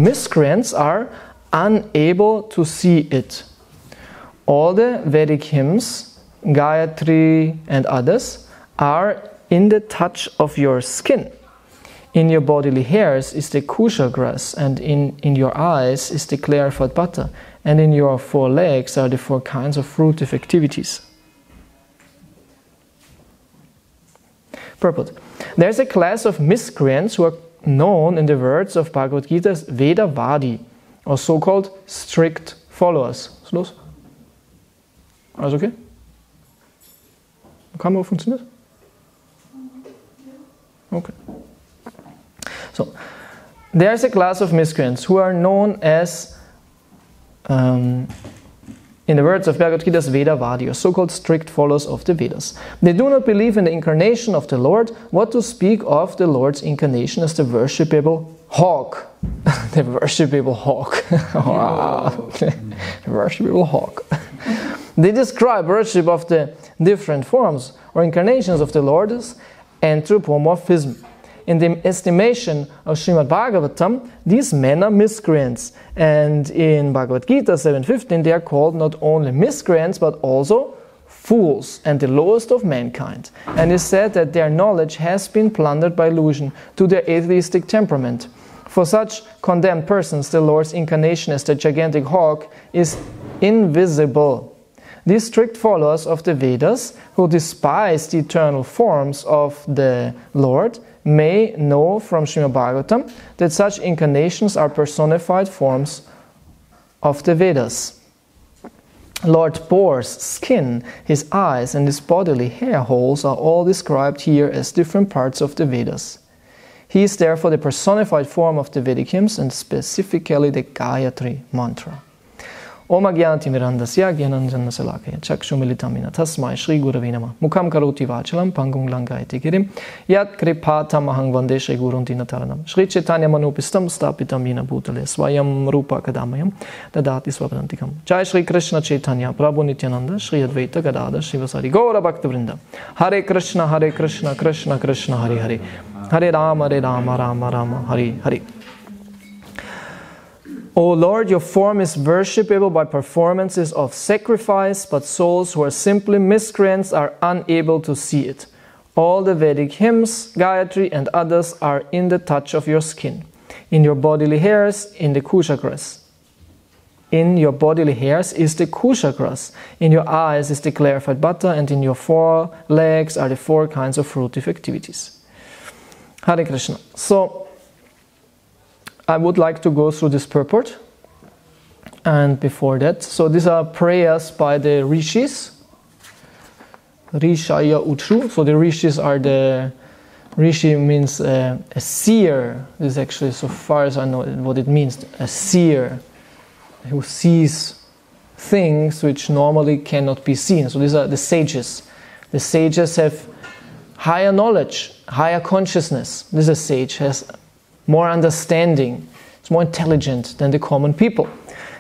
miscreants are unable to see it. All the Vedic hymns, Gayatri and others, are in the touch of your skin. In your bodily hairs is the kusha grass, and in your eyes is the clarified butter, and in your 4 legs are the 4 kinds of fruitive activities. Purport. There is a class of miscreants who are known in the words of Bhagavad Gita as Vedavadi, or so-called strict followers. Was los? Alles okay? Kamera funktioniert? Okay. So, there is a class of miscreants who are known as, in the words of Bhagavad Gita, Vedavadi, or so-called strict followers of the Vedas. They do not believe in the incarnation of the Lord, what to speak of the Lord's incarnation as the worshipable hawk. The worshipable hawk. Wow. The worshipable hawk. They describe worship of the different forms or incarnations of the Lord as anthropomorphism. In the estimation of Srimad Bhagavatam, these men are miscreants, and in Bhagavad Gita 7.15 they are called not only miscreants but also fools and the lowest of mankind. And it is said that their knowledge has been plundered by illusion to their atheistic temperament. For such condemned persons, the Lord's incarnation as the gigantic hawk is invisible. These strict followers of the Vedas, who despise the eternal forms of the Lord, may know from Srimad Bhagavatam that such incarnations are personified forms of the Vedas. Lord Boar's skin, his eyes, and his bodily hair holes are all described here as different parts of the Vedas. He is therefore the personified form of the Vedic hymns, and specifically the Gayatri mantra. Om Agyanatimirandasya Gyananjannasalakaya Chakshumilitamina Tasmai Shri Gurave Namah Mukham Karoti Vachalam Pangum Langayati Girim Yat Kripatamahang Vande Shri Gurundinataranam Shri Chaitanya Manupistam Stapitamina Bhutale Swayam Rupa Kadamayam Dadati Swapadantikam Jai Shri Krishna Chaitanya Prabhu Nityananda Shri Advaita Gadada Shivasari Gaura Bhakta Vrinda Hare Krishna Krishna Krishna Hare Hare Hare Rama Rama Rama Hare Hare. O Lord, your form is worshipable by performances of sacrifice, but souls who are simply miscreants are unable to see it. All the Vedic hymns, Gayatri and others are in the touch of your skin, in your bodily hairs, in the kusha grass. In your bodily hairs is the kusha grass, in your eyes is the clarified butter, and in your 4 legs are the 4 kinds of fruitive activities. Hare Krishna. So, I would like to go through this purport, and before that, so these are prayers by the rishis, Rishaya Uchu. So the rishis are rishi means a seer. This is actually, so far as I know what it means, a seer who sees things which normally cannot be seen. So these are the sages. The sages have higher knowledge, higher consciousness. This is a sage, has more understanding, it's more intelligent than the common people.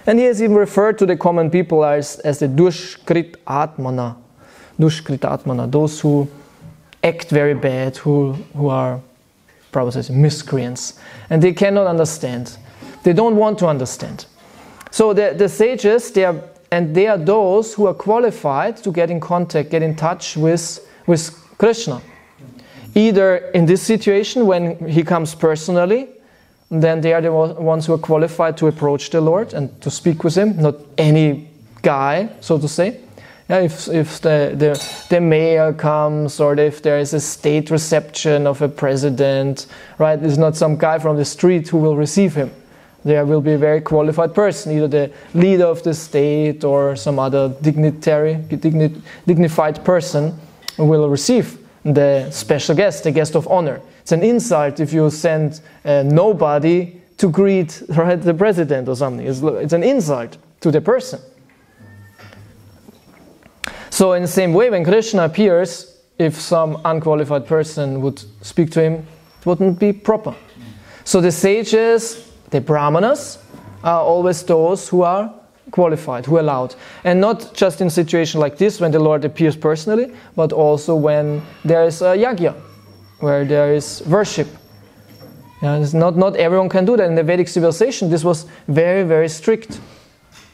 And he has even referred to the common people as the dushkrit atmana, those who act very bad, who are probably miscreants. And they cannot understand. They don't want to understand. So the sages, they are those who are qualified to get in contact, get in touch with Krishna. Either in this situation when he comes personally, then they are the ones who are qualified to approach the Lord and to speak with him, not any guy, so to say. Yeah, if the mayor comes, or if there is a state reception of a president, right, it's not some guy from the street who will receive him. There will be a very qualified person, either the leader of the state or some other dignified person who will receive the special guest, the guest of honor. It's an insult if you send nobody to greet, right, the president or something. It's an insult to the person. So in the same way, when Krishna appears, if some unqualified person would speak to him, it wouldn't be proper. So the sages, the brahmanas, are always those who are qualified, who are allowed. And not just in a situation like this, when the Lord appears personally, but also when there is a yajna, where there is worship. Yeah, it's not everyone can do that. In the Vedic civilization, this was very, very strict,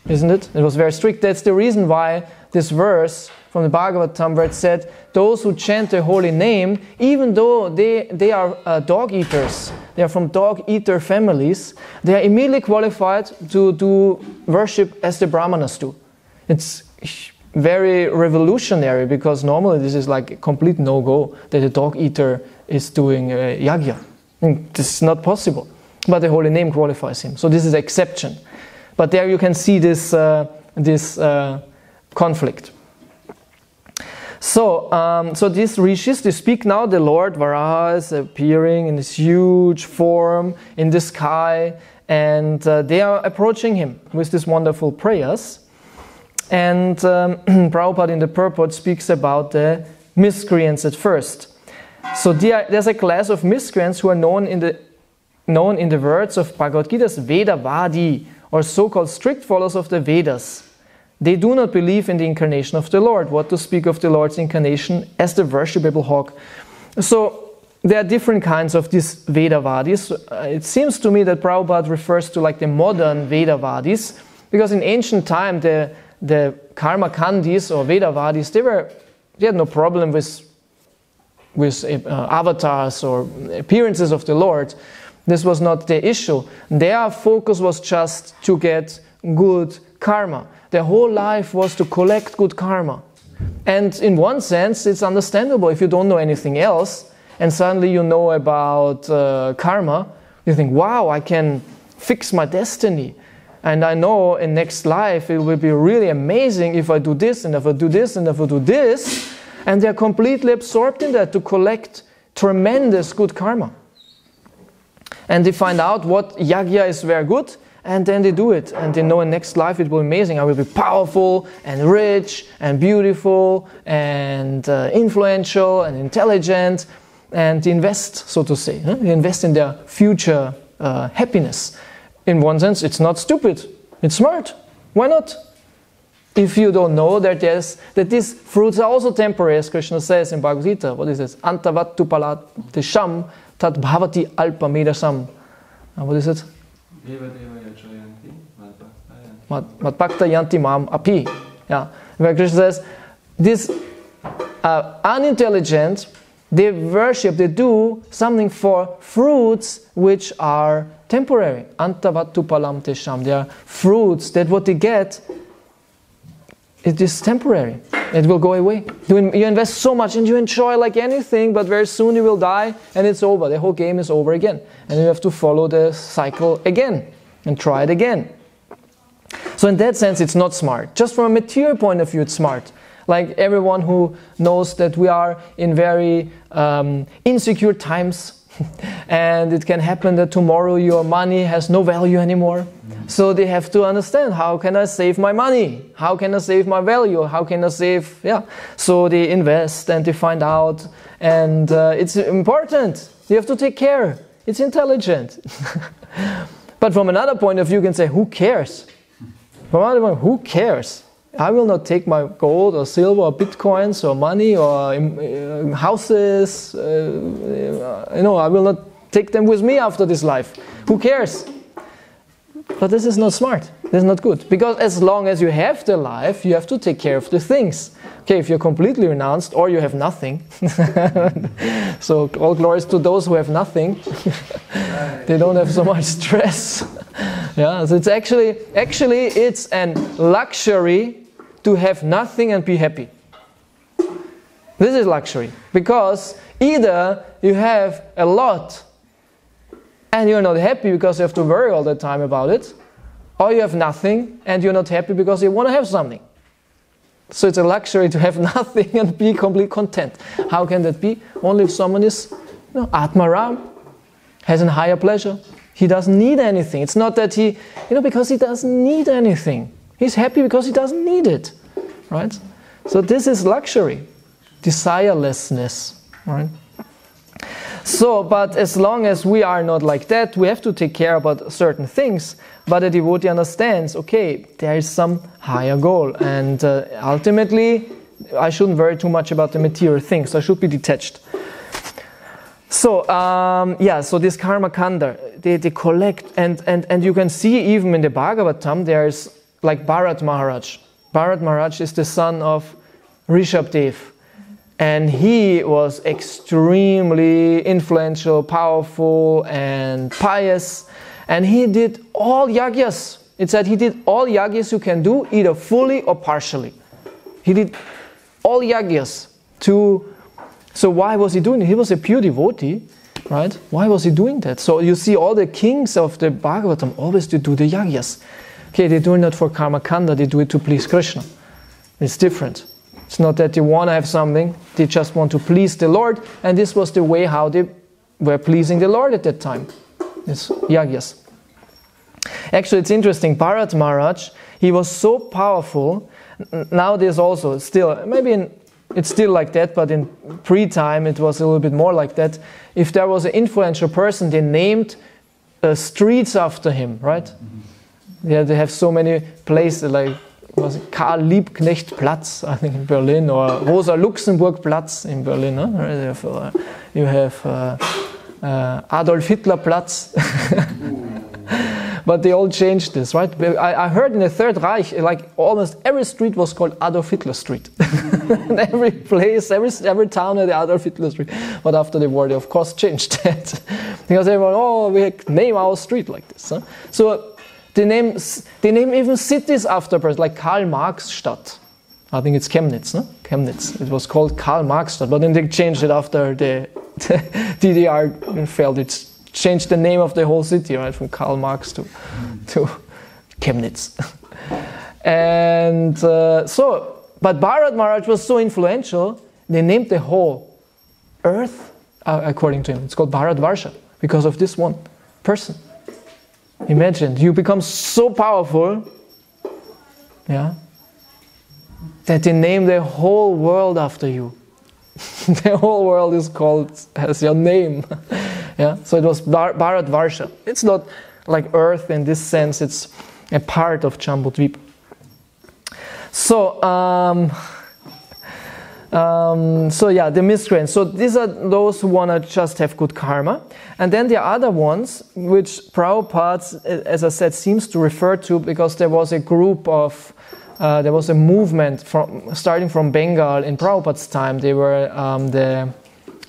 isn't it? It was very strict. That's the reason why this verse from the Bhagavatam, where it said, those who chant the holy name, even though they are dog eaters, they are from dog eater families, they are immediately qualified to do worship as the Brahmanas do. It's very revolutionary, because normally this is like a complete no-go that a dog eater is doing yagya. This is not possible. But the holy name qualifies him. So this is an exception. But there you can see this conflict. So these rishis, they speak now, the Lord Varaha is appearing in this huge form in the sky, and they are approaching him with these wonderful prayers. And Prabhupada in the purport speaks about the miscreants at first. So there's a class of miscreants who are known in the words of Bhagavad Gita's Vedavadi, or so-called strict followers of the Vedas. They do not believe in the incarnation of the Lord. What to speak of the Lord's incarnation as the worshipable hawk? So there are different kinds of these Vedavadis. It seems to me that Prabhupada refers to like the modern Vedavadis, because in ancient time the Karma Kandis or Vedavadis, they had no problem with avatars or appearances of the Lord. This was not the issue. Their focus was just to get good karma. Their whole life was to collect good karma. And in one sense, it's understandable. If you don't know anything else, and suddenly you know about karma, you think, wow, I can fix my destiny. And I know in next life it will be really amazing if I do this, and if I do this, and if I do this. And they're completely absorbed in that to collect tremendous good karma. And they find out what yagya is very good, and then they do it. And they know in next life it will be amazing. I will be powerful, and rich, and beautiful, and influential, and intelligent. And they invest, so to say. They invest in their future happiness. In one sense, it's not stupid. It's smart. Why not? If you don't know that these fruits are also temporary, as Krishna says in Bhagavad Gita. What is this? Antavattu palatisham tat bhavati alpamedasam. What is it? Matbhakta yanti mam api. Yeah. Where Krishna says, this unintelligent, they worship, they do something for fruits which are temporary. Antavattu palam tesham. They are fruits that what they get, it is temporary. It will go away. You invest so much and you enjoy like anything, but very soon you will die and it's over. The whole game is over again. And you have to follow the cycle again and try it again. So in that sense, it's not smart. Just from a material point of view, it's smart. Like everyone who knows that we are in very insecure times, and it can happen that tomorrow your money has no value anymore. So they have to understand, how can I save my money? How can I save my value? How can I save, So they invest and they find out, and it's important. You have to take care. It's intelligent. But from another point of view, you can say, who cares? From another point, who cares? I will not take my gold or silver or bitcoins or money or houses. I will not take them with me after this life. Who cares? But this is not smart. This is not good. Because as long as you have the life, you have to take care of the things. Okay, if you're completely renounced or you have nothing. So all glories to those who have nothing. They don't have so much stress. So it's actually it's an luxury to have nothing and be happy. This is luxury. Because either you have a lot and you're not happy because you have to worry all the time about it, or you have nothing and you're not happy because you want to have something. So it's a luxury to have nothing and be completely content. How can that be? Only if someone is Atmaram, has a higher pleasure. He doesn't need anything. It's not that he, because he doesn't need anything. He's happy because he doesn't need it, right? So this is luxury, desirelessness, right? So, but as long as we are not like that, we have to take care about certain things. But the devotee understands, okay, there is some higher goal, and ultimately, I shouldn't worry too much about the material things. I should be detached. So, so this karma kanda, they collect, and you can see even in the Bhagavatam, there's like Bharat Maharaj. Bharat Maharaj is the son of Rishabdev, and he was extremely influential, powerful, and pious, and he did all yagyas. It said he did all yagyas you can do, either fully or partially. He did all yagyas to... So why was he doing it? He was a pure devotee, right? Why was he doing that? So you see all the kings of the Bhagavatam always do the yagyas. Okay, they do it not for karma kanda, they do it to please Krishna. It's different. It's not that they want to have something, they just want to please the Lord, and this was the way how they were pleasing the Lord at that time. It's yagyas. Actually, it's interesting, Bharat Maharaj, he was so powerful. Nowadays also, still, maybe it's still like that, but in pre-time it was a little bit more like that. If there was an influential person, they named streets after him, right? Yeah, they have so many places, like was it Karl Liebknecht Platz, I think in Berlin, or Rosa Luxemburg Platz in Berlin. Huh? You have Adolf Hitler Platz. But they all changed this, right? I heard in the Third Reich, like almost every street was called Adolf Hitler Street. And every place, every town had the Adolf Hitler Street. But after the war, they of course changed that. Because everyone, we name our street like this. Huh? So they name even cities after person, like Karl Marx Stadt. I think it's Chemnitz, no? Chemnitz. It was called Karl Marx Stadt, but then they changed it after the DDR fell. It's changed the name of the whole city, right, from Karl Marx to Chemnitz. And but Bharat Maharaj was so influential, they named the whole earth, according to him, it's called Bharatvarsha, because of this one person. Imagine, you become so powerful, yeah, that they name the whole world after you. The whole world has your name. Yeah, so it was Bharatvarsha. It's not like Earth in this sense, it's a part of Jambudvipa. So, the miscreants. So these are those who want to just have good karma. And then the other ones, which Prabhupada, as I said, seems to refer to, because there was a group of, there was a movement starting from Bengal in Prabhupada's time. They were the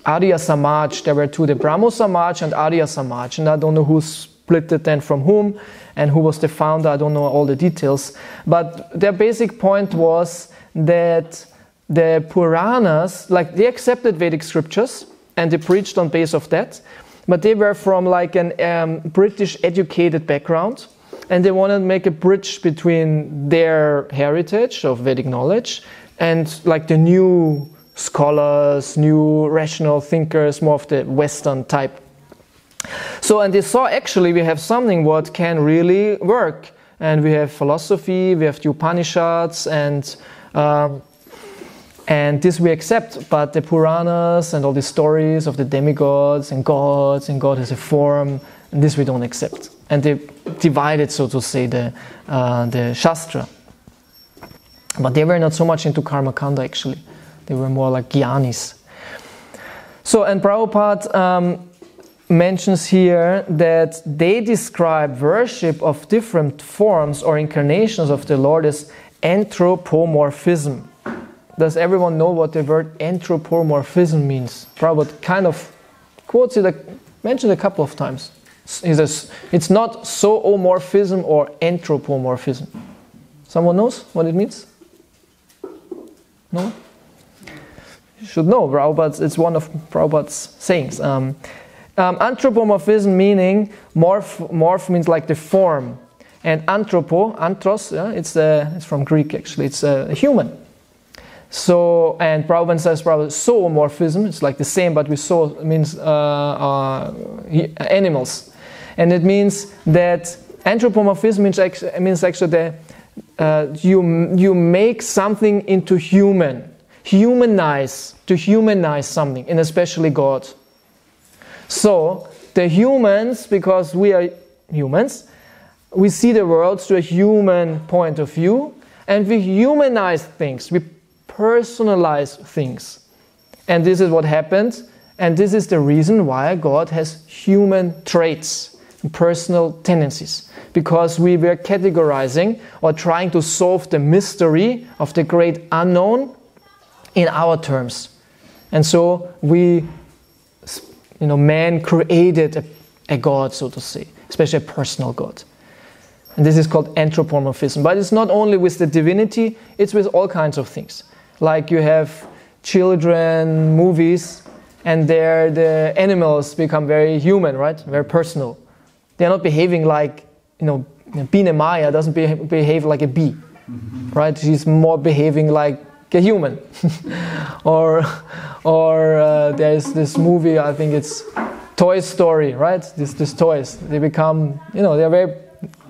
Arya Samaj. There were two, the Brahmo Samaj and Arya Samaj. And I don't know who split it then from whom and who was the founder. I don't know all the details. But their basic point was that the Puranas, like they accepted Vedic scriptures and they preached on base of that. But they were from like an British educated background. And they wanted to make a bridge between their heritage of Vedic knowledge and like the new scholars, new rational thinkers, more of the Western type. So, and they saw actually we have something what can really work. And we have philosophy, we have the Upanishads, and this we accept. But the Puranas and all the stories of the demigods and God has a form, and this we don't accept. And they divided, so to say, the Shastra. But they were not so much into Karma Kanda actually. They were more like Gyanis. So, and Prabhupada mentions here that they describe worship of different forms or incarnations of the Lord as anthropomorphism. Does everyone know what the word anthropomorphism means? Prabhupada kind of quotes it, mentioned a couple of times. He says, it's not zoomorphism or anthropomorphism. Someone knows what it means? No? You should know, Prabhupada, it's one of Prabhupada's sayings. Anthropomorphism meaning, morph means like the form. And anthros, yeah, it's from Greek actually, it's a human. So, and Prabhupada says zoomorphism, it's like the same, but with zo means animals. And it means that anthropomorphism means actually that you make something into human. To humanize something, and especially God. So, the humans, because we are humans, we see the world through a human point of view, and we humanize things, we personalize things. And this is what happened And this is the reason why God has human traits and personal tendencies. Because we were categorizing or trying to solve the mystery of the great unknown in our terms. And so man created a God, so to say, especially a personal God. And this is called anthropomorphism. But it's not only with the divinity, it's with all kinds of things. Like you have children movies, and there the animals become very human, right? Very personal. They're not behaving like, Biene Maya doesn't behave like a bee, right? She's more behaving like a human. or there's this movie, I think it's Toy Story, right? These toys, they become, they're very,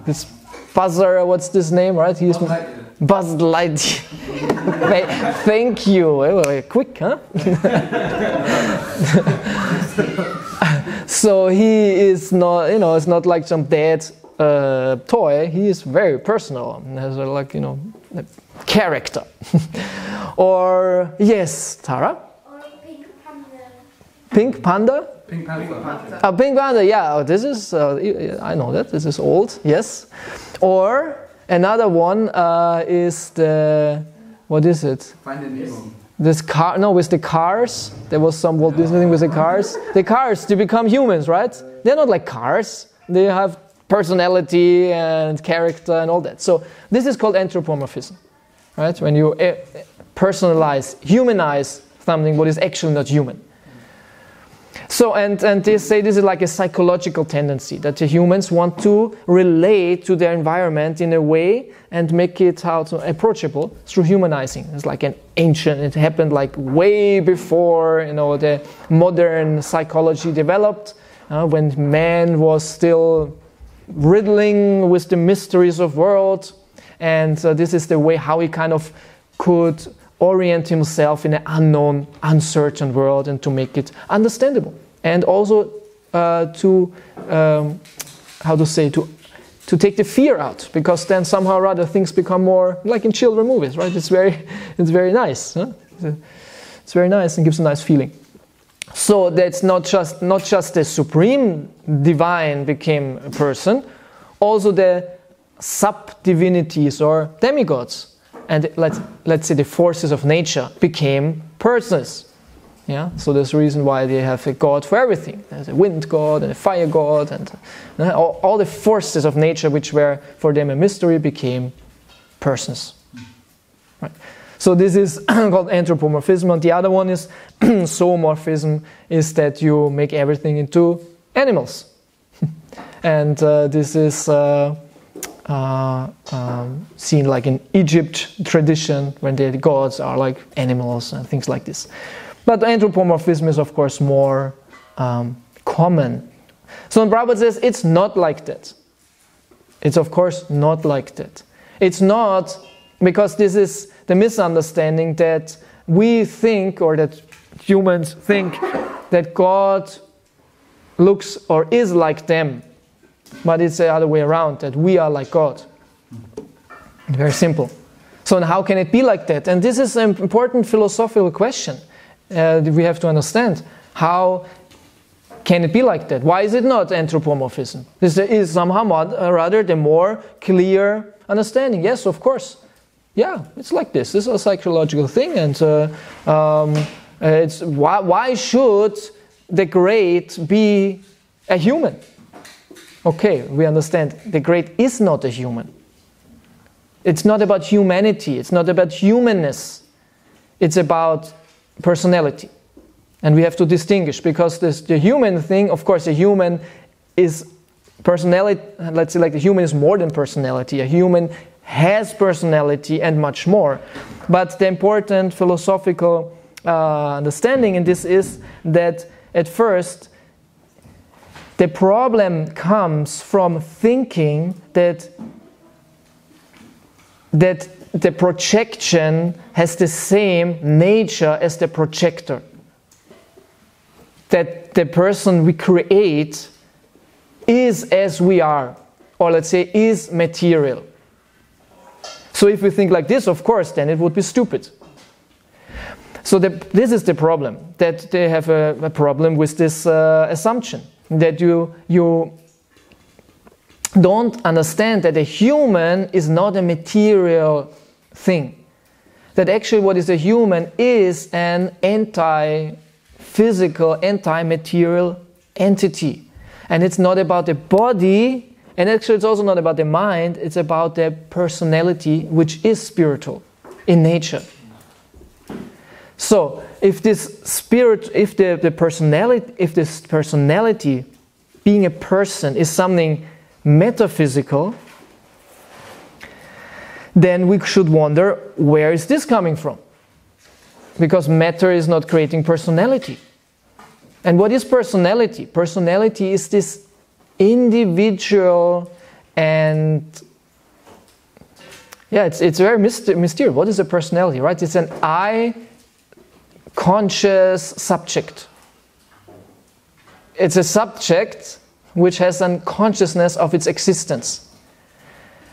this Buzzer, what's this name, right? He's Buzz Lightyear. Thank you. Quick, huh? So he is not, it's not like some dead toy. He is very personal and has a character. Or yes, Tara. Or Pink Panda. Pink Panda. Pink Panther. Pink Panther, yeah. This is, I know that. This is old, yes. Or another one is what is it? Finding Nemo. With the cars. There was some Walt Disney thing with the cars. The cars, they become humans, right? They're not like cars. They have personality and character and all that. So this is called anthropomorphism, right? When you personalize, humanize something what is actually not human. So, and they say this is like a psychological tendency, that the humans want to relate to their environment in a way and make it approachable through humanizing. It's like it happened like way before, the modern psychology developed, when man was still riddling with the mysteries of world. And this is the way how he kind of could orient himself in an unknown, uncertain world and to make it understandable. And also to take the fear out, because then somehow or other things become more like in children movies, right? It's very nice. Huh? It's very nice and gives a nice feeling. So that's not just the supreme divine became a person, also the sub-divinities or demigods. And let's say the forces of nature became persons. Yeah, so there's a reason why they have a god for everything. There's a wind god and a fire god, and all the forces of nature, which were for them a mystery, became persons. Right. So this is called anthropomorphism, and the other one is zoomorphism, is that you make everything into animals. And this is seen like in Egypt tradition, when the gods are like animals and things like this. But anthropomorphism is of course more common. So Prabhupada says it's not like that. It's of course not like that. It's not, because this is the misunderstanding that we think, or that humans think, that God looks or is like them. But it's the other way around, that we are like God. Very simple. So how can it be like that? And this is an important philosophical question. We have to understand, how can it be like that? Why is it not anthropomorphism? This is somehow rather the more clear understanding. Yes, of course. Yeah, it's like this. This is a psychological thing, and it's why should the great be a human? Okay, we understand the great is not a human. It's not about humanity. It's not about humanness. It's about personality. And we have to distinguish, because the human thing, of course, a human is personality. Let's say like the human is more than personality. A human has personality and much more. But the important philosophical understanding in this is that at first the problem comes from thinking that the projection has the same nature as the projector. That the person we create is as we are, or let's say is material. So if we think like this, of course, then it would be stupid. So this is the problem, that they have a problem with this assumption, that you don't understand that a human is not a material thing. That actually what is a human is an anti-physical, anti-material entity. And it's not about the body, and actually it's also not about the mind, it's about the personality, which is spiritual in nature. So, if this spirit, if this personality, being a person, is something metaphysical, then we should wonder, where is this coming from? Because matter is not creating personality. And what is personality? Personality is this individual and it's very mysterious. What is a personality, right? It's an I-conscious subject. It's a subject which has a consciousness of its existence.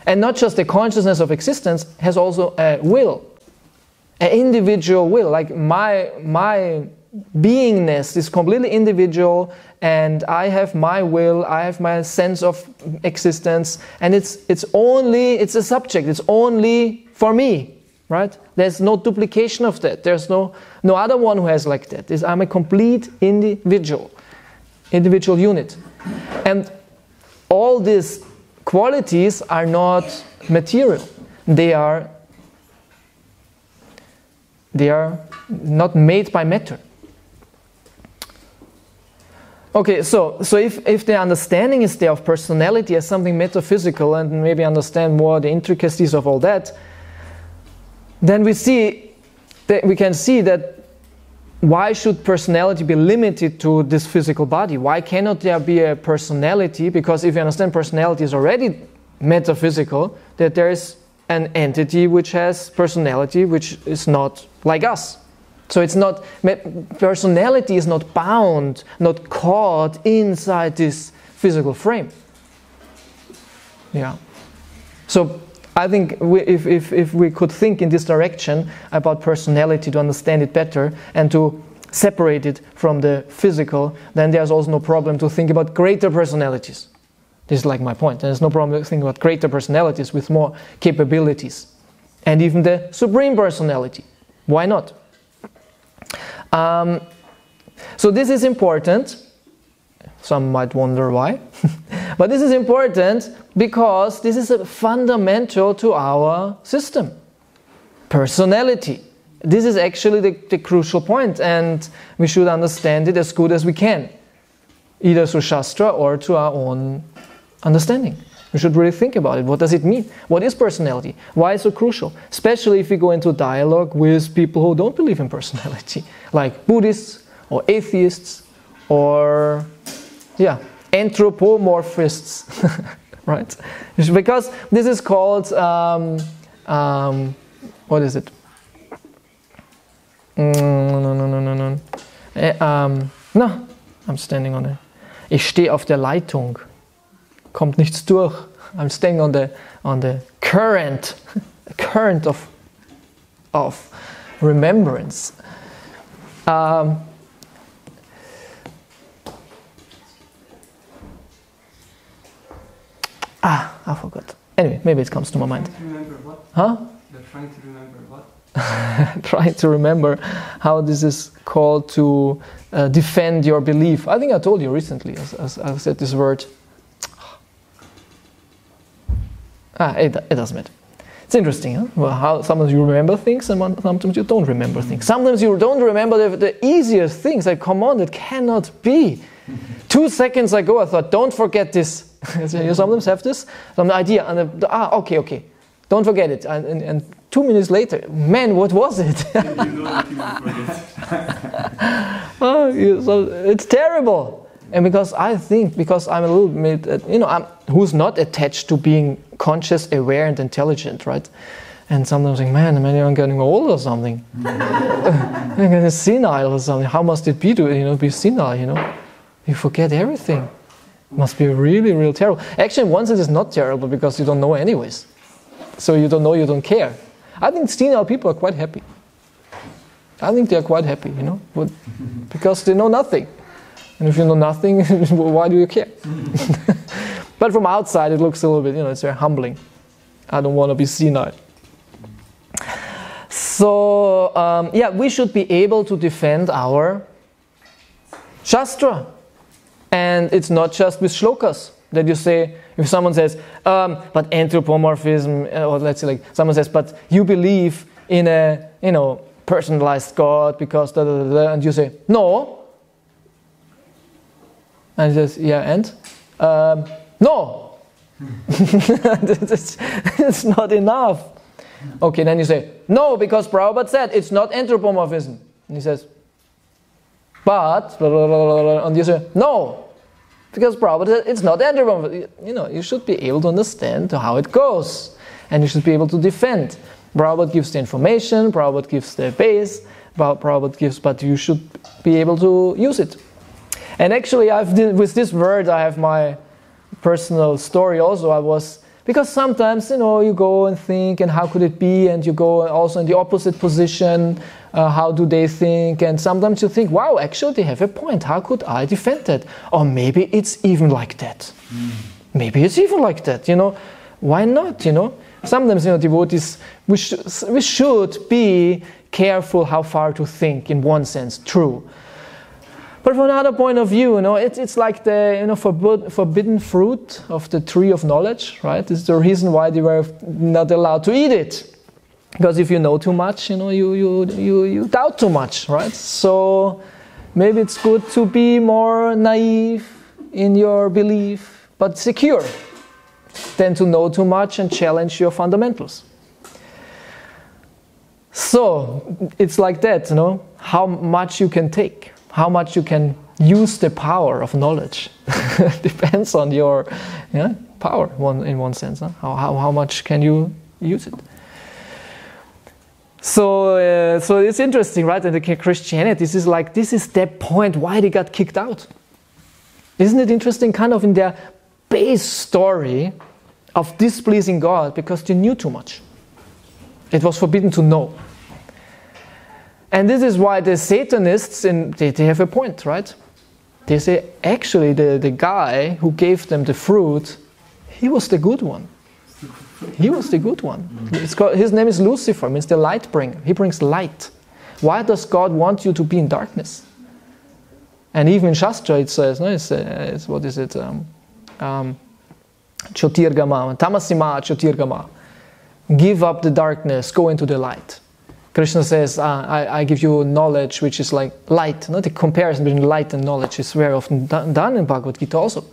And not just the consciousness of existence, has also a will. An individual will. Like my beingness is completely individual, and I have my will, I have my sense of existence, and it's a subject, it's only for me, right? There's no duplication of that. There's no other one who has like that. I'm a complete individual unit. And all these qualities are not material. They are not made by matter. Okay, so if the understanding is there of personality as something metaphysical, and maybe understand more the intricacies of all that, then we can see that why should personality be limited to this physical body? Why cannot there be a personality? Because if you understand personality is already metaphysical, that there is an entity which has personality which is not like us. So it's not, personality is not bound, not caught inside this physical frame. Yeah. So I think if we could think in this direction about personality to understand it better and to separate it from the physical, then there's also no problem to think about greater personalities. This is like my point. There's no problem to think about greater personalities with more capabilities. And even the supreme personality. Why not? So this is important. Some might wonder why. But this is important because this is fundamental to our system. Personality. This is actually the crucial point, and we should understand it as good as we can. Either through Shastra or through our own understanding. We should really think about it. What does it mean? What is personality? Why is it so crucial? Especially if we go into dialogue with people who don't believe in personality, like Buddhists or atheists or anthropomorphists, right? Because this is called what is it? No. I'm standing on it. Ich stehe auf der Leitung. Kommt nichts durch. I'm staying on the current of remembrance. I forgot. Anyway, maybe it comes to my mind. Remember what? Huh? They're trying to remember what? Trying to remember how this is called to defend your belief. I think I told you recently, as I said this word. It doesn't matter. It's interesting, huh? Well, how sometimes you remember things and sometimes you don't remember things. Sometimes you don't remember the easiest things. Like, come on, that cannot be. 2 seconds ago I thought, don't forget this. You sometimes have this, some idea, and okay. Don't forget it. And 2 minutes later, man, what was it? You know that you will forget. So it's terrible. And because I'm a little bit, who's not attached to being conscious, aware, and intelligent, right? And sometimes I think, man, I'm getting old or something. I'm getting senile or something. How must it be to, be senile, You forget everything. It must be really, really terrible. Actually, once it is not terrible because you don't know anyways. So you don't know, you don't care. I think senile people are quite happy. I think they are quite happy, because they know nothing. And if you know nothing, why do you care? But from outside it looks a little bit, it's very humbling. I don't want to be senile. So, we should be able to defend our Shastra. And it's not just with shlokas that you say, if someone says, but anthropomorphism, or let's say like someone says, but you believe in a, personalized God because da da da da, and you say, no. And he says, yeah, and? No. It's not enough. Okay, then you say, no, because Prabhupada said it's not anthropomorphism. And he says, but, blah, blah, blah, blah, and you say, no, because Prabhupada said it's not anthropomorphism. You should be able to understand how it goes. And you should be able to defend. Prabhupada gives the information, Prabhupada gives the base, Prabhupada gives, but you should be able to use it. And actually, with this word, I have my personal story also. Because sometimes, you go and think, and how could it be? And you go also in the opposite position, how do they think? And sometimes you think, wow, actually they have a point. How could I defend that? Or maybe it's even like that. Maybe it's even like that, Why not, Sometimes, devotees, we should be careful how far to think, in one sense, true. But from another point of view, it's like the forbidden fruit of the tree of knowledge, right? This is the reason why they were not allowed to eat it, because if you know too much, you doubt too much, right? So maybe it's good to be more naive in your belief, but secure, than to know too much and challenge your fundamentals. So it's like that, how much you can take. How much you can use the power of knowledge depends on your power, in one sense. How much can you use it? So it's interesting, right? In the Christianity, this is the point why they got kicked out. Isn't it interesting, kind of in their base story of displeasing God, because they knew too much. It was forbidden to know. And this is why the Satanists, they have a point, right? They say, actually, the guy who gave them the fruit, he was the good one. He was the good one. His name is Lucifer, means the light bringer. He brings light. Why does God want you to be in darkness? And even in Shastra it says, it's what is it? Chotirgama, tamasima chotirgama. Give up the darkness, go into the light. Krishna says, I give you knowledge which is like light. The comparison between light and knowledge is very often done in Bhagavad Gita also.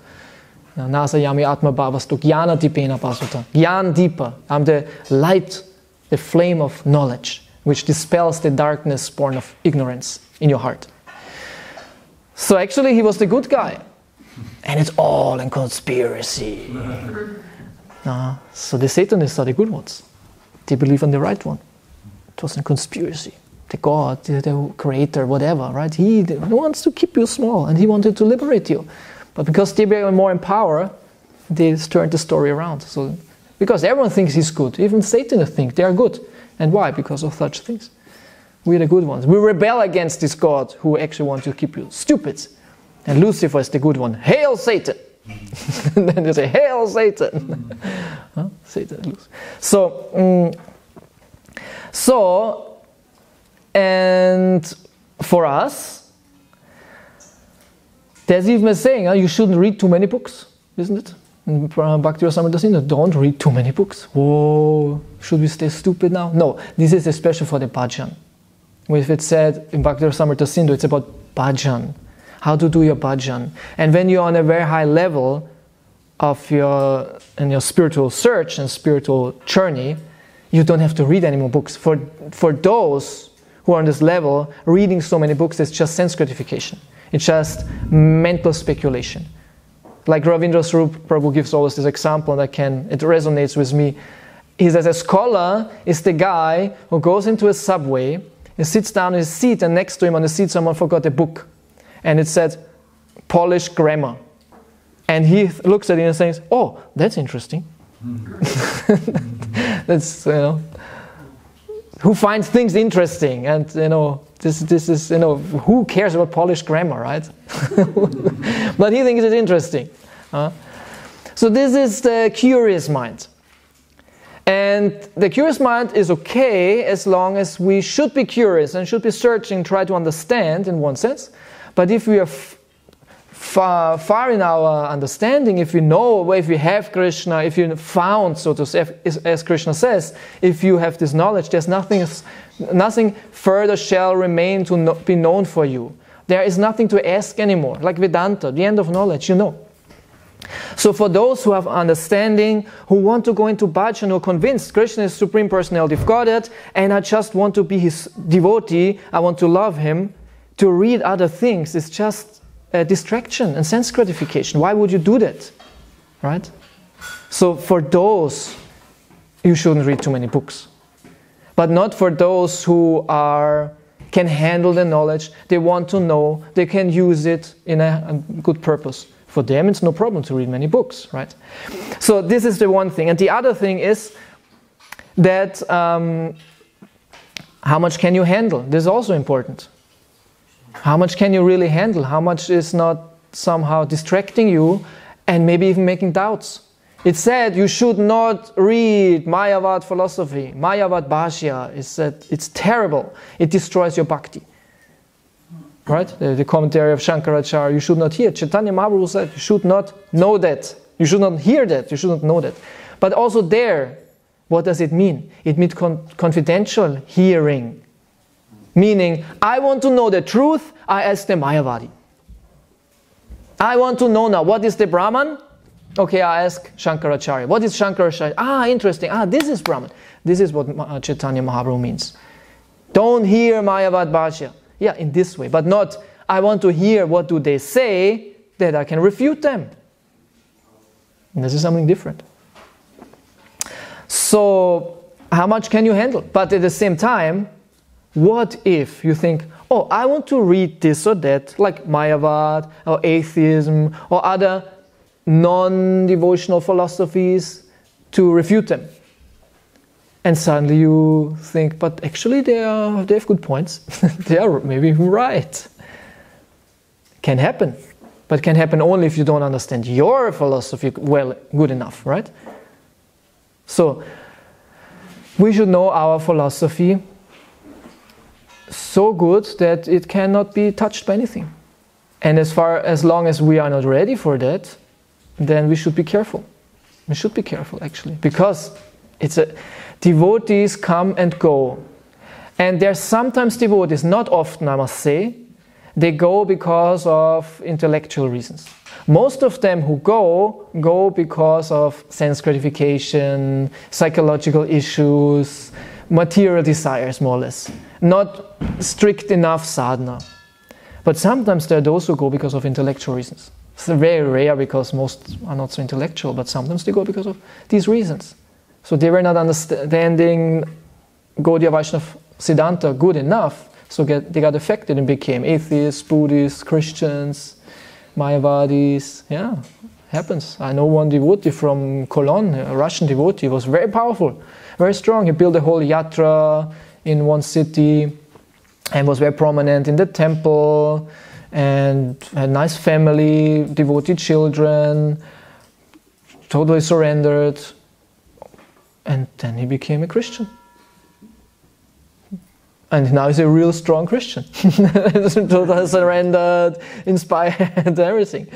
Nasayami atma bhavastu jnana dipena pasuta. Jnana dipa. I'm the light, the flame of knowledge, which dispels the darkness born of ignorance in your heart. So actually he was the good guy. And it's all in conspiracy. So the Satanists are the good ones. They believe in the right one. It was a conspiracy. The God, the creator, whatever, right? He wants to keep you small and he wanted to liberate you. But because they were more in power, they turned the story around. So, because everyone thinks he's good. Even Satanists think they are good. And why? Because of such things. We're the good ones. We rebel against this God who actually wants to keep you stupid. And Lucifer is the good one. Hail Satan! And then they say, Hail Satan! Satan. And for us, there's even a saying, you shouldn't read too many books, isn't it? In Bhakti Rasamrita Sindhu, don't read too many books. Whoa, should we stay stupid now? No, this is especially for the bhajan. If it's said in Bhakti Rasamrita Sindhu, it's about bhajan. How to do your bhajan. And when you're on a very high level of your spiritual search and spiritual journey, you don't have to read any more books. For those who are on this level, reading so many books is just sense gratification. It's just mental speculation. Like Ravindra Swarup Prabhu gives always this example, and it resonates with me. He says a scholar is the guy who goes into a subway and sits down in his seat, and next to him on the seat someone forgot a book. And it said, Polish grammar. And he looks at it and says, oh, that's interesting. That's, who finds things interesting, and this is who cares about Polish grammar, right? But he thinks it's interesting. So this is the curious mind. And the curious mind is okay as long as we should be curious and should be searching, try to understand in one sense. But if we are far in our understanding, if we know, if we have Krishna, if you found, so to say, as Krishna says, if you have this knowledge, there's nothing further shall remain to be known for you. There is nothing to ask anymore. Like Vedanta, the end of knowledge, you know. So for those who have understanding, who want to go into bhajan, who are convinced Krishna is Supreme Personality of Godhead, and I just want to be his devotee, I want to love him, to read other things is just a distraction and sense gratification. Why would you do that? Right? So for those, you shouldn't read too many books. But not for those who can handle the knowledge, they want to know, they can use it in a good purpose. For them, it's no problem to read many books, right? So this is the one thing. And the other thing is that how much can you handle? This is also important. How much can you really handle? How much is not somehow distracting you and maybe even making doubts? It said you should not read Mayavad philosophy. Mayavad Bhashya is that it's terrible. It destroys your bhakti. Right? The commentary of Shankaracharya, you should not hear. Chaitanya Mahaprabhu said, you should not know that. You should not hear that. You should not know that. But also there, what does it mean? It means confidential hearing. Meaning, I want to know the truth, I ask the Mayavadi. I want to know now, what is the Brahman? Okay, I ask Shankaracharya. What is Shankaracharya? Ah, interesting. Ah, this is Brahman. This is what Chaitanya Mahaprabhu means. Don't hear Mayavad Bhashya. Yeah, in this way, but not, I want to hear what do they say, that I can refute them. And this is something different. So, how much can you handle? But at the same time, what if you think, oh, I want to read this or that, like Mayavad, or atheism, or other non-devotional philosophies, to refute them. And suddenly you think, but actually they have good points. They are maybe right. Can happen. But can happen only if you don't understand your philosophy well, good enough, right? So, we should know our philosophy so good that it cannot be touched by anything. And as long as we are not ready for that, then we should be careful. We should be careful, actually. Because devotees come and go. And there are sometimes devotees, not often I must say, they go because of intellectual reasons. Most of them who go because of sense gratification, psychological issues, material desires more or less. Not strict enough sadhana. But sometimes there are those who go because of intellectual reasons. It's very rare because most are not so intellectual, but sometimes they go because of these reasons. So they were not understanding Gaudiya Vaishnava Siddhanta good enough, so they got affected and became atheists, Buddhists, Christians, Mayavadis. Yeah, happens. I know one devotee from Cologne, a Russian devotee, was very powerful, very strong. He built a whole yatra in one city and was very prominent in the temple and had a nice family, devoted children, totally surrendered. And then he became a Christian. And now he's a real strong Christian. Totally surrendered, inspired, everything.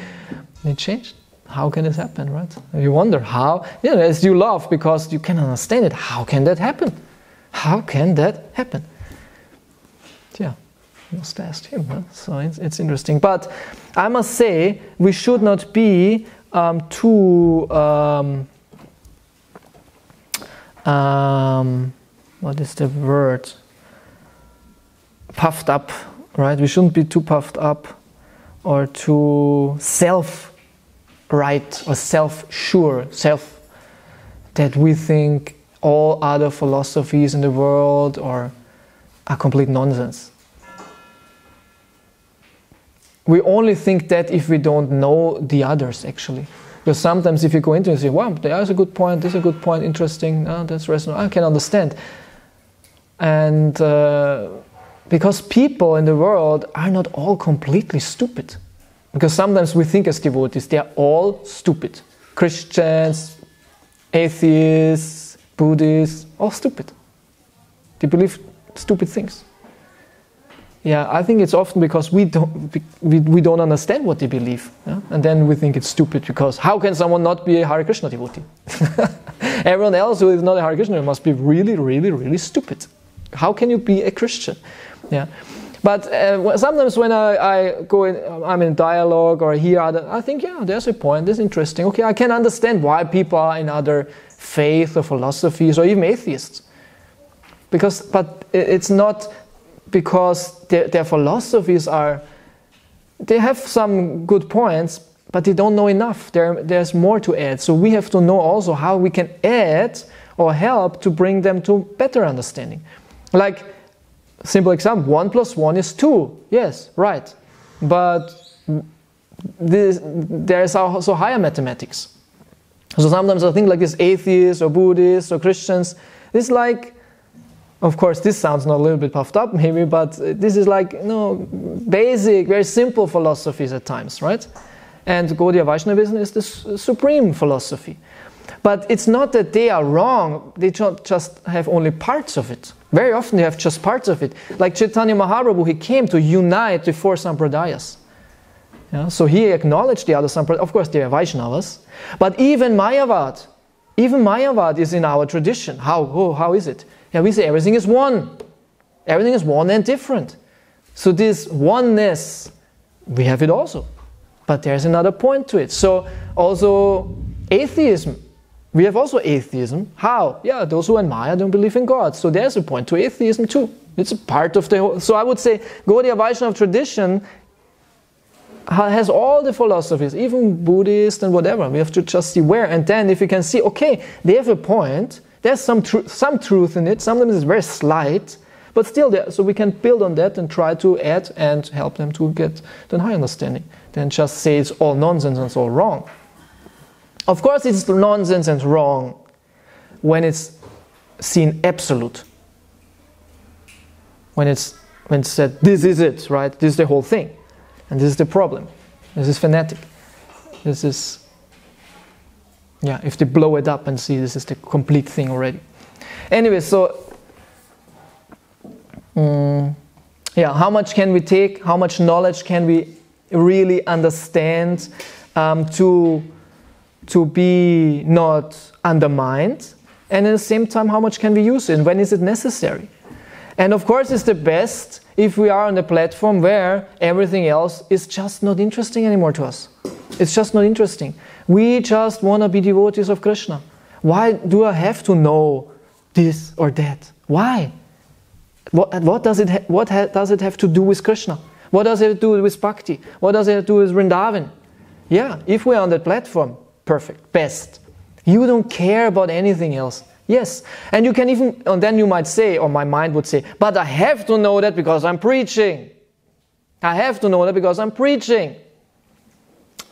And it changed. How can this happen, right? You wonder how, as you laugh because you can understand it. How can that happen? How can that happen? Yeah, you must ask him. Huh? So it's interesting. But I must say, we should not be too... what is the word? Puffed up, right? We shouldn't be too puffed up or too self-right or self-sure, that we think all other philosophies in the world are complete nonsense. We only think that if we don't know the others, actually. Because sometimes if you go into it and say, wow, there's a good point, this is a good point, interesting, that's resonant, I can understand. And because people in the world are not all completely stupid. Because sometimes we think as devotees, they are all stupid. Christians, atheists, Buddhists, all stupid. They believe stupid things. Yeah, I think it's often because we don't understand what they believe. Yeah? And then we think it's stupid because how can someone not be a Hare Krishna devotee? Everyone else who is not a Hare Krishna must be really, really, really stupid. How can you be a Christian? Yeah. But sometimes when I'm in dialogue or hear other, I think, yeah, there's a point, this is interesting. Okay, I can understand why people are in other faith or philosophies or even atheists. But it's not because their philosophies they have some good points, but they don't know enough. There's more to add. So we have to know also how we can add or help to bring them to better understanding. Like, simple example, 1 + 1 is 2. Yes, right. But there is also higher mathematics. So sometimes I think like this atheists or Buddhists or Christians, this is like, of course this sounds not a little bit puffed up maybe, but this is like, basic, very simple philosophies at times, right? And Gaudiya Vaishnavism is the supreme philosophy. But it's not that they are wrong, they just have only parts of it. Very often they have just parts of it. Like Chaitanya Mahaprabhu, he came to unite the 4 sampradayas. Yeah, so he acknowledged the other sampradayas. Of course, they are Vaishnavas. But even Mayavad is in our tradition. How is it? Yeah, we say everything is one. Everything is one and different. So this oneness, we have it also. But there's another point to it. So also atheism. We have also atheism. How? Yeah, those who are in Maya don't believe in God. So there's a point to atheism too. It's a part of the whole. So I would say Gaudiya Vaishnava tradition has all the philosophies, even Buddhist and whatever. We have to just see where. And then if you can see, okay, they have a point. There's some truth in it. Sometimes it's very slight, but still there. So we can build on that and try to add and help them to get the high understanding. Then just say it's all nonsense and it's all wrong. Of course it's nonsense and wrong when it's seen absolute. When it's said, this is it, right? This is the whole thing. And this is the problem. This is fanatic. This is, yeah, if they blow it up and see this is the complete thing already. Anyway, so, yeah, how much can we take? How much knowledge can we really understand to be not undermined, and at the same time how much can we use it and when is it necessary? And of course it's the best if we are on a platform where everything else is just not interesting anymore to us. It's just not interesting. We just want to be devotees of Krishna. Why do I have to know this or that? Why? What does it have to do with Krishna? What does it do with Bhakti? What does it do with Vrindavan? Yeah, if we are on that platform, perfect, best. You don't care about anything else. Yes, and you can even, and then you might say, or my mind would say, but I have to know that because I'm preaching. I have to know that because I'm preaching.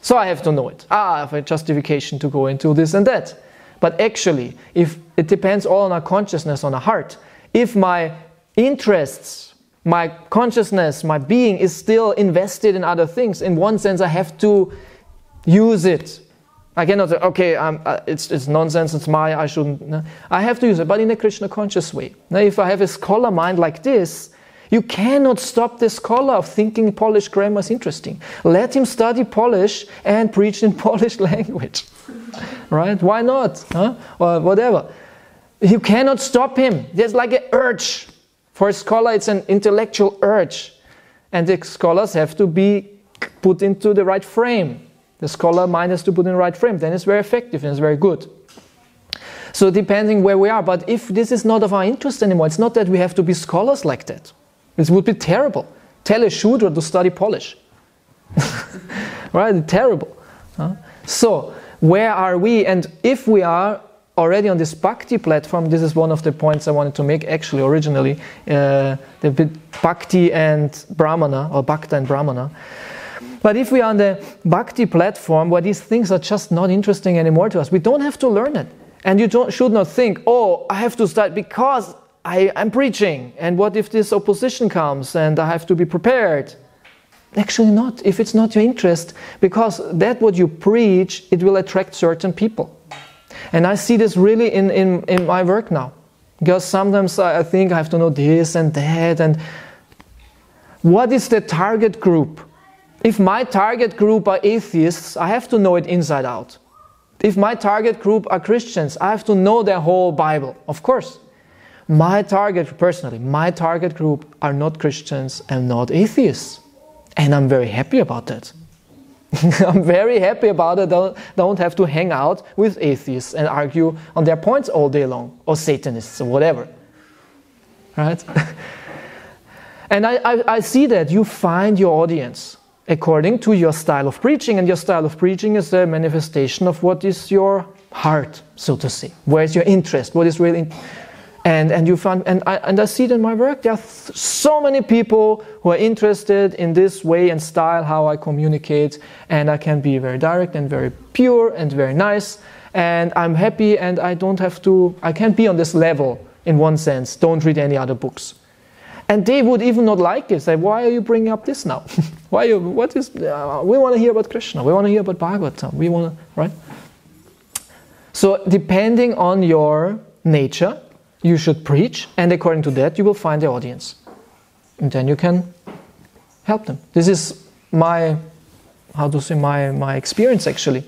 So I have to know it. I have a justification to go into this and that. But actually, if it depends all on our consciousness, on our heart. If my interests, my consciousness, my being is still invested in other things, in one sense I have to use it. I cannot say, okay, it's nonsense, it's Maya, I shouldn't. No. I have to use it, but in a Krishna conscious way. Now, if I have a scholar mind like this, you cannot stop the scholar of thinking Polish grammar is interesting. Let him study Polish and preach in Polish language. Right? Why not? Huh? Or whatever. You cannot stop him. There's like an urge. For a scholar, it's an intellectual urge. And the scholars have to be put into the right frame. The scholar mind has to put in the right frame. Then it's very effective and it's very good. So depending where we are. But if this is not of our interest anymore, it's not that we have to be scholars like that. It would be terrible. Tell a Shudra to study Polish. Right? Terrible. So, where are we? And if we are already on this Bhakti platform, this is one of the points I wanted to make actually originally, the Bhakti and Brahmana, or Bhakta and Brahmana. But if we are on the Bhakti platform where these things are just not interesting anymore to us, we don't have to learn it. And you should not think, oh, I have to start because I'm preaching, and what if this opposition comes and I have to be prepared? Actually not, if it's not your interest, because that what you preach, it will attract certain people. And I see this really in my work now. Because sometimes I think I have to know this and that, and what is the target group? If my target group are atheists, I have to know it inside out. If my target group are Christians, I have to know their whole Bible, of course. My target group are not Christians and not atheists. And I'm very happy about that. I'm very happy about it. Don't have to hang out with atheists and argue on their points all day long, or Satanists or whatever. Right? And I see that you find your audience according to your style of preaching, and your style of preaching is a manifestation of what is your heart, so to say. Where is your interest? What is really and you find, and I see it in my work. There are so many people who are interested in this way and style how I communicate, and I can be very direct and very pure and very nice, and I'm happy, and I can't be on this level in one sense. Don't read any other books. And they would even not like it. Say, why are you bringing up this now? We want to hear about Krsna. We want to hear about Bhagavatam. Right? So depending on your nature, you should preach, and according to that, you will find the audience. And then you can help them. This is my experience actually.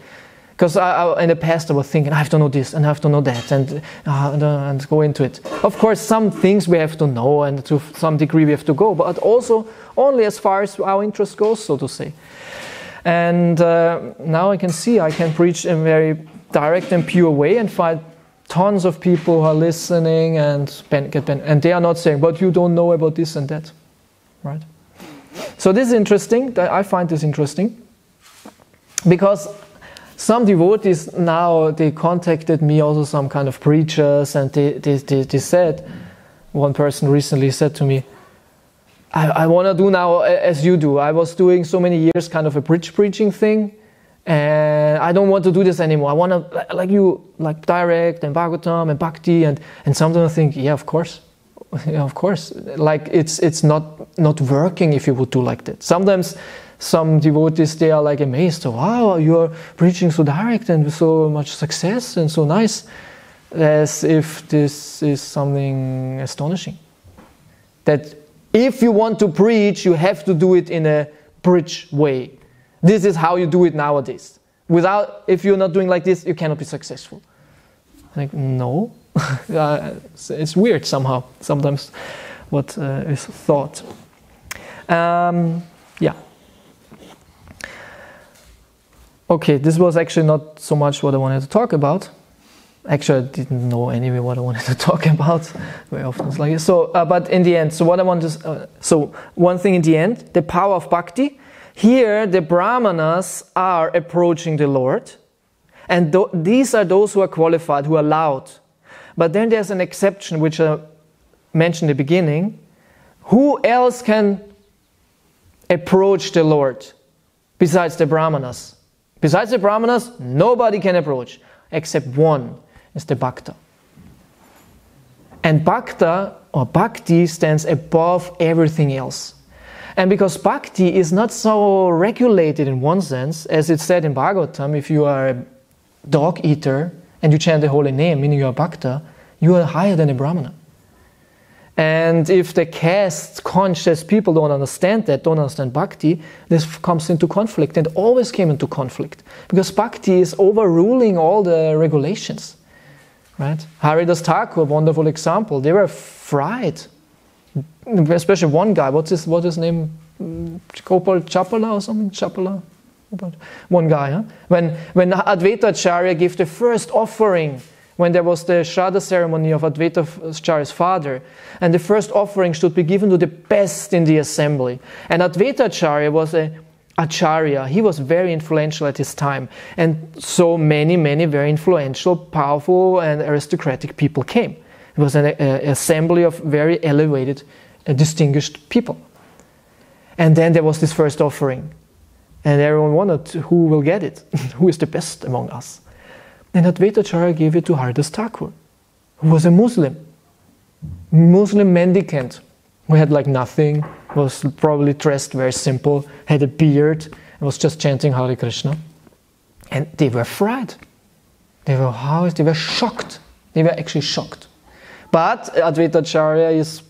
Because in the past I was thinking, I have to know this and I have to know that and go into it. Of course, some things we have to know, and to some degree we have to go, but also only as far as our interest goes, so to say. And now I can see I can preach in a very direct and pure way and find tons of people who are listening and they are not saying, but you don't know about this and that. Right? So this is interesting. I find this interesting because some devotees now, they contacted me, also some kind of preachers, and they said, one person recently said to me, I want to do now as you do. I was doing so many years kind of a bridge preaching thing, and I don't want to do this anymore. I want to, like direct and Bhagavatam and Bhakti, and sometimes I think, yeah, of course. Yeah, of course. Like it's not working if you would do like that. Sometimes some devotees, they are like amazed. Wow, you're preaching so direct and with so much success and so nice. As if this is something astonishing. That if you want to preach, you have to do it in a bridge way. This is how you do it nowadays. If you're not doing like this, you cannot be successful. I think, no. It's weird somehow, sometimes, what is thought. Yeah. Okay, this was actually not so much what I wanted to talk about. Actually, I didn't know anyway what I wanted to talk about. Very often it's like this. So, but in the end, so what I want to... so, one thing in the end, the power of Bhakti. Here, the Brahmanas are approaching the Lord. And these are those who are qualified, who are allowed. But then there's an exception, which I mentioned in the beginning. Who else can approach the Lord besides the Brahmanas? Besides the Brahmanas, nobody can approach, except one, is the Bhakta. And Bhakta, or Bhakti, stands above everything else. And because Bhakti is not so regulated in one sense, as it's said in Bhagavatam, if you are a dog eater and you chant the holy name, meaning you are Bhakta, you are higher than a Brahmana. And if the caste conscious people don't understand Bhakti, this comes into conflict, and always came into conflict. Because Bhakti is overruling all the regulations. Right? Haridas Thakur, wonderful example. They were fried. Especially one guy, what's his name? Gopal Chapala or something? Chapala? One guy, huh? When Advaita Acharya gave the first offering, when there was the Shraddha ceremony of Advaita Acharya's father, and the first offering should be given to the best in the assembly. And Advaita Acharya was a Acharya. He was very influential at his time. And so many very influential, powerful and aristocratic people came. It was an assembly of very elevated, distinguished people. And then there was this first offering. And everyone wondered, who will get it? Who is the best among us? And Advaita Acharya gave it to Haridas Thakur, who was a Muslim. Muslim mendicant who had like nothing, was probably dressed very simple, had a beard, and was just chanting Hare Krishna. And they were frightened. They were shocked. They were actually shocked. But Advaita Acharya is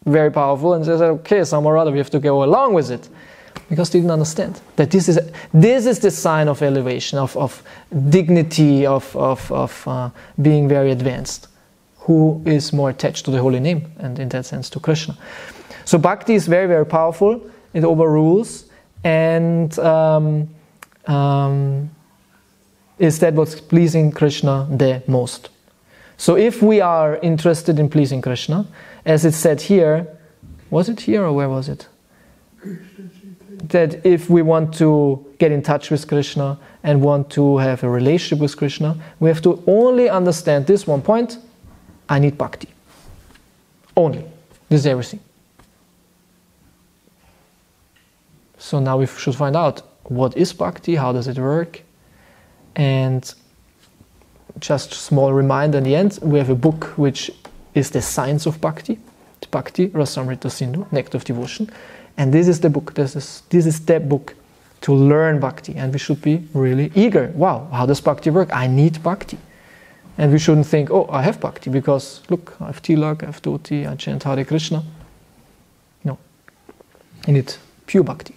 very powerful and says, okay, somehow or other we have to go along with it. Because they didn't understand that this is the sign of elevation, of dignity, of being very advanced. Who is more attached to the holy name, and in that sense to Krishna. So bhakti is very, very powerful. It overrules, and is that what's pleasing Krishna the most. So if we are interested in pleasing Krishna, as it said here, was it here or where was it? That if we want to get in touch with Krishna and want to have a relationship with Krishna, we have to only understand this one point: I need bhakti. Only. This is everything. So now we should find out what is bhakti, how does it work, and just small reminder in the end, we have a book which is the science of bhakti, Bhakti Rasamrita Sindhu, Nectar of Devotion, and this is the book. This is the book to learn bhakti, and we should be really eager. Wow, how does bhakti work? I need bhakti. And we shouldn't think, oh, I have bhakti because, look, I have tilak, I have dhoti, I chant Hare Krishna. No. I need pure bhakti.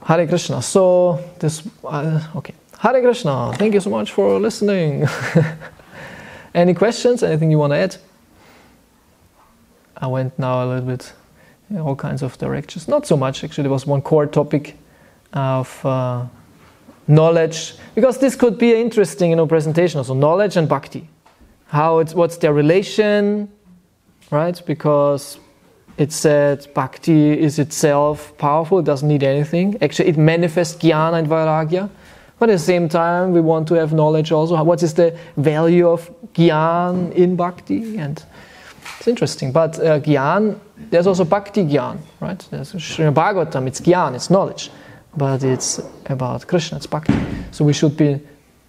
Hare Krishna. So, okay. Hare Krishna. Thank you so much for listening. Any questions? Anything you want to add? I went now a little bit in all kinds of directions. Not so much, actually. There was one core topic of knowledge, because this could be an interesting, presentation also. Knowledge and bhakti, what's their relation, right? Because it said bhakti is itself powerful; it doesn't need anything. Actually, it manifests jnana and vairagya, but at the same time, we want to have knowledge also. What is the value of jnana in bhakti? And it's interesting. But jnana, there's also bhakti jnana, right? There's Srimad Bhagavatam. It's jnana, it's knowledge. But it's about Krishna, it's bhakti. So we should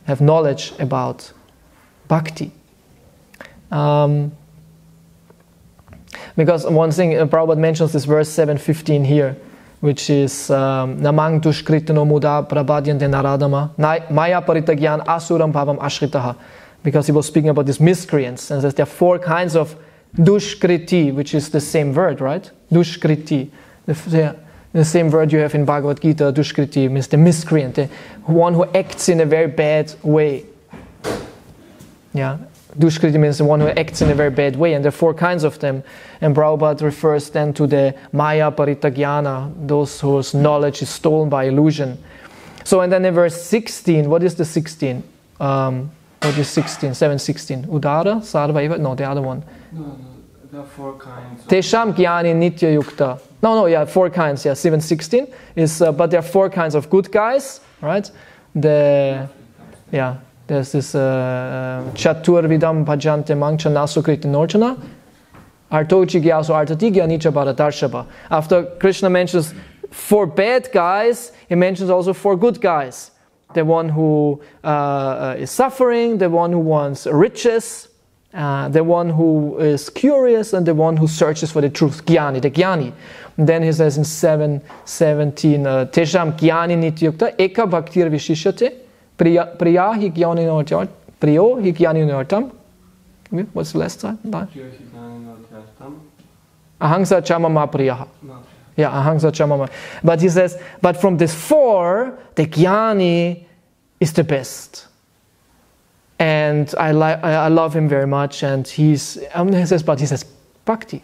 have knowledge about bhakti. Because one thing, Prabhupada mentions this verse 7:15 here, which is Namang dushkritano muda prabhadyante naradama maya paritagyan asuram bhavam ashritaha. Because he was speaking about these miscreants, and says there are 4 kinds of dushkriti, which is the same word, right? Dushkriti. The same word you have in Bhagavad Gita, dushkriti, means the miscreant, the one who acts in a very bad way. Yeah, dushkriti means the one who acts in a very bad way, and there are 4 kinds of them. And Prabhupada refers then to the maya paritagyana, those whose knowledge is stolen by illusion. So, and then in verse 16, what is the 16? What is 16? 7:16. Udara, sarva eva? No, the other one. No, there are 4 kinds. Tesham jnani nitya yukta. No, 4 kinds. Yeah, 7:16 is. But there are 4 kinds of good guys, right? There's this chaturvidam bhajante mangcha nasukriti norchana. Artochi gyasu artati gyanicha bharatarshaba. After Krishna mentions 4 bad guys, he mentions also 4 good guys. The one who is suffering, the one who wants riches, the one who is curious, and the one who searches for the truth, jnani, the jnani. And then he says in 7:17, Tesham jnani nityukta eka bhaktir vishishyate priya hi jnani nortam. What's the last time? Ahangsa chamama priyaha. Yeah, ahangsa chamama. But he says, but from this 4, the jnani is the best. And I love him very much, and he says bhakti.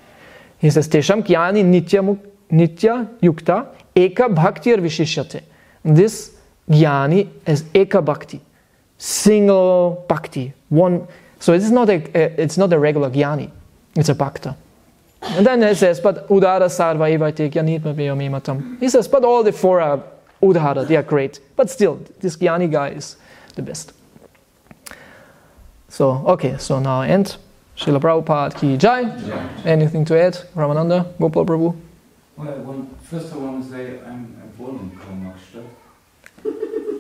He says, Tesham jnani nitya yukta eka bhaktir vishishyate. This jnani is eka bhakti, single bhakti, one. So it's not a regular jnani, it's a bhakta. And then he says, but udara sarva evate jnanitma veyamimatam. He says, but all the 4 are udara, they are great. But still, this jnani guy is the best. So, okay, so now I end. Srila Prabhupada ki jai. Yeah. Anything to add? Ramananda, Gopal Prabhu? Well, first I want to say I'm born in Karl-Marx-Stadt.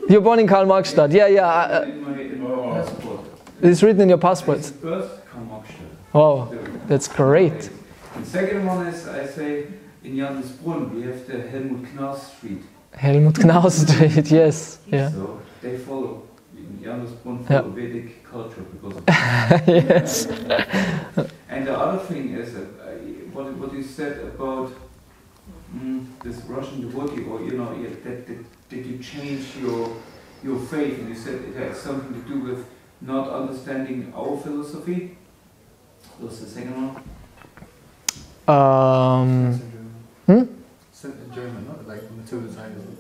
You're born in Karl-Marx-Stadt, yeah. In my passport. It's written in your passport. It's birth moksha. Oh, that's great. The second one is, I say, in Johannesbrunn, we have the Helmut Knaus Street. Helmut Knaus Street, yes. Yeah. So they follow, in Johannesbrunn, follow Vedic culture because of Yes. And the other thing is, what you said about this Russian devotee, or that you change your faith, and you said it has something to do with not understanding our philosophy. What's the second one? Sent in German, not like material science.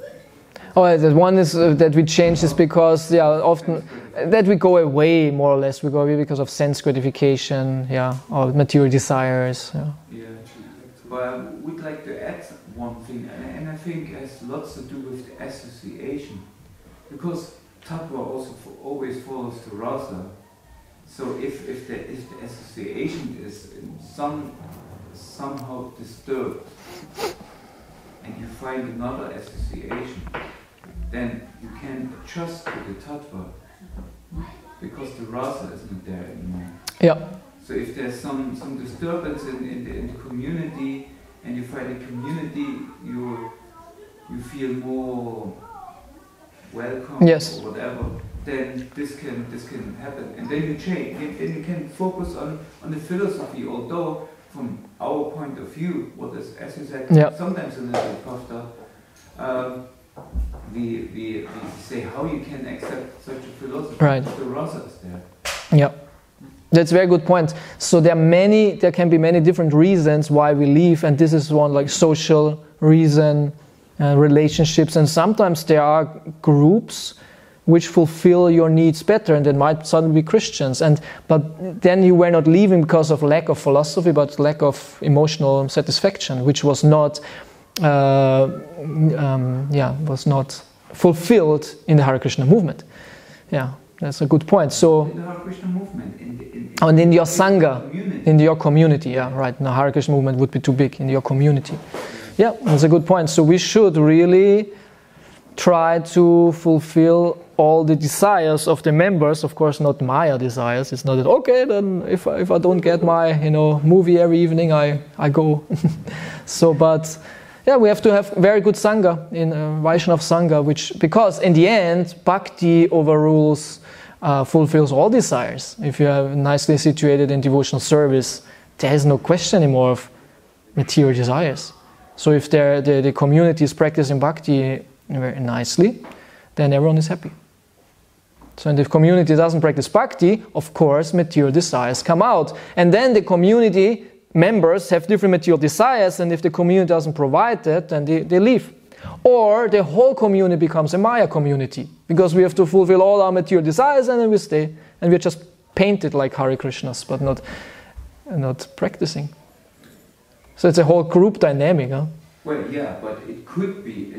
Oh, that one is that we change this because often that we go away more or less. We go away because of sense gratification, or material desires. Yeah, but I would like to add one thing, and I think it has lots to do with the association, because tattva also always follows the rasa. So if the association is somehow disturbed, and you find another association, then you can adjust to the tattva, because the rasa isn't there anymore. Yeah. So if there's some disturbance in the community, and you find a community you feel more welcome, yes, or whatever, then this can happen, and then you change. Then you can focus on the philosophy. Although from our point of view, what is, as you said, sometimes a little puffed up. We say how you can accept such a philosophy. Right. The rasa is there. Yeah. That's a very good point. So there can be many different reasons why we leave, and this is one, like social reason, relationships, and sometimes there are groups which fulfill your needs better, and they might suddenly be Christians. But then you were not leaving because of lack of philosophy, but lack of emotional satisfaction, which was not fulfilled in the Hare Krishna movement. Yeah, that's a good point. So in the Hare Krishna movement, in your sangha, in your community, right. The Hare Krishna movement would be too big. In your community, yeah, that's a good point. So we should really try to fulfill all the desires of the members. Of course, not Maya desires. It's not that, okay, then if I don't get my movie every evening, I go. So, but yeah, we have to have very good sangha in Vaishnav sangha, because in the end, bhakti overrules. Fulfills all desires. If you are nicely situated in devotional service, there is no question anymore of material desires. So if the community is practicing bhakti very nicely, then everyone is happy. So if the community doesn't practice bhakti, of course material desires come out. And then the community members have different material desires, and if the community doesn't provide that, then they leave. Or the whole community becomes a Maya community, because we have to fulfill all our material desires, and then we stay, and we're just painted like Hare Krishnas, but not practicing. So it's a whole group dynamic, huh? Well, yeah, but it could be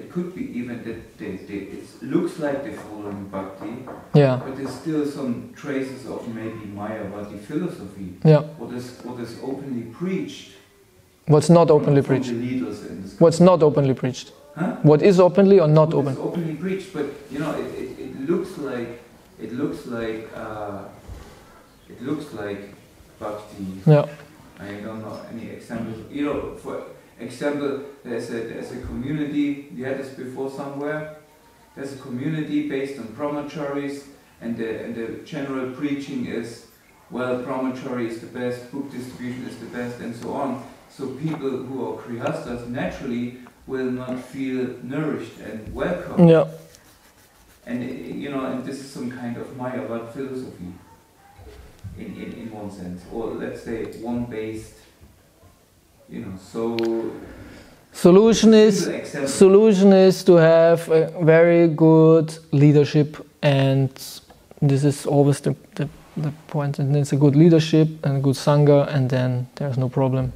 even that it looks like they're following bhakti, but there's still some traces of maybe Mayavadi philosophy. Yeah. What is openly preached. What's not openly from preached? The leaders in this What's not openly preached? Huh? What is openly or not open? Open? It's openly preached, but it looks like bhakti. Yeah. I don't know any examples. For example, there's a community. We had this before somewhere. There's a community based on brahmacharis, and the general preaching is, well, brahmachari is the best, book distribution is the best, and so on. So people who are grihastas naturally will not feel nourished and welcome. Yeah. And and this is some kind of Mayavad philosophy in one sense, or let's say one based, so Solution is to have a very good leadership, and this is always the point, and it's a good leadership and good sangha, and then there's no problem.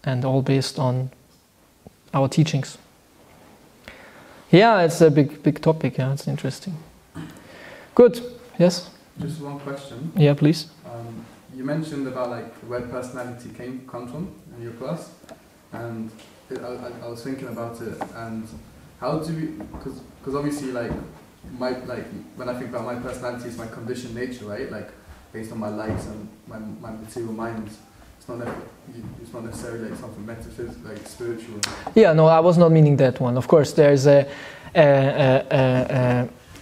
And all based on our teachings. Yeah, it's a big topic. Yeah, it's interesting. Good. Yes. Just one question. Yeah, please. You mentioned about where personality comes from in your class, and I was thinking about it. And how do we? Because obviously when I think about my personality, it's my conditioned nature, right? Like based on my likes and my material mind. It's not necessarily like something metaphysical, like spiritual. Yeah, no, I was not meaning that one. Of course, there is a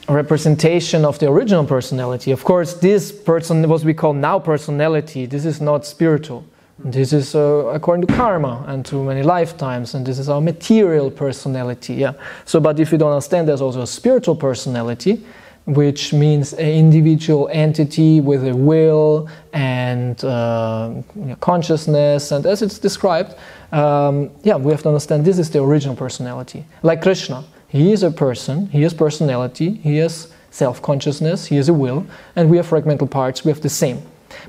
representation of the original personality. Of course, this person, what we call now personality, this is not spiritual. This is according to karma and to many lifetimes, and this is our material personality. Yeah. So, but if you don't understand, there's also a spiritual personality, which means an individual entity with a will and consciousness, and as it's described, we have to understand this is the original personality. Like Krsna, he is a person, he has personality, he has self-consciousness, he has a will, and we have fragmental parts, we have the same.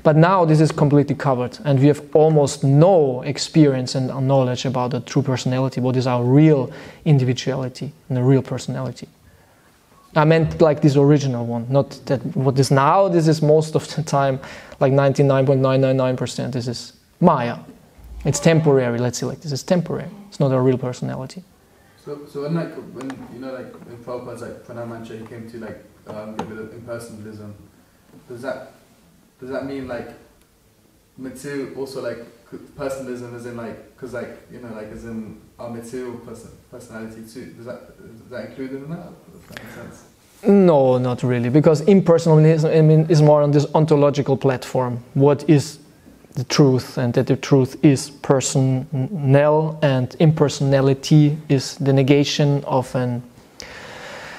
But now this is completely covered, and we have almost no experience and knowledge about the true personality, what is our real individuality and the real personality. I meant like this original one, not that what is now. This is most of the time, like 99.999%. This is Maya. It's temporary. Let's say like this is temporary. It's not a real personality. So when you know like in Prabhupada's like Pranamacha, he came to like get rid of impersonalism. Does that mean like material also like personalism as in like because like you know like as in our material personality too? Is that included in that? Does that make sense? No, not really, because impersonalism is more on this ontological platform. What is the truth, and that the truth is personal, and impersonality is the negation of an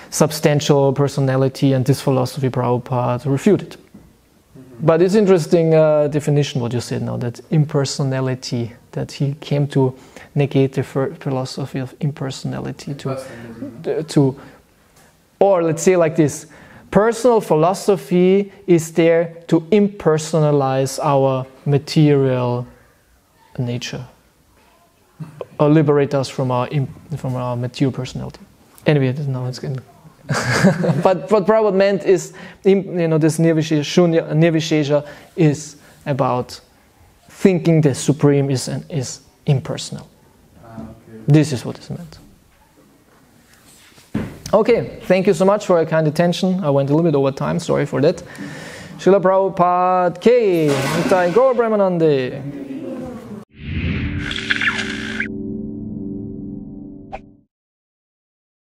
substantial personality, and this philosophy Prabhupada refuted. But it's interesting definition what you said now, that impersonality, that he came to negate the philosophy of impersonality to or let's say like this, personal philosophy is there to impersonalize our material nature, or liberate us from our material personality. Anyway, now it's good. But what Prabhupada meant is, this nirvishesha is about thinking the supreme is impersonal. Okay. This is what is meant. Okay, thank you so much for your kind attention. I went a little bit over time, sorry for that. Srila Prabhupada Ki, Nitai Gaur Brahmanande.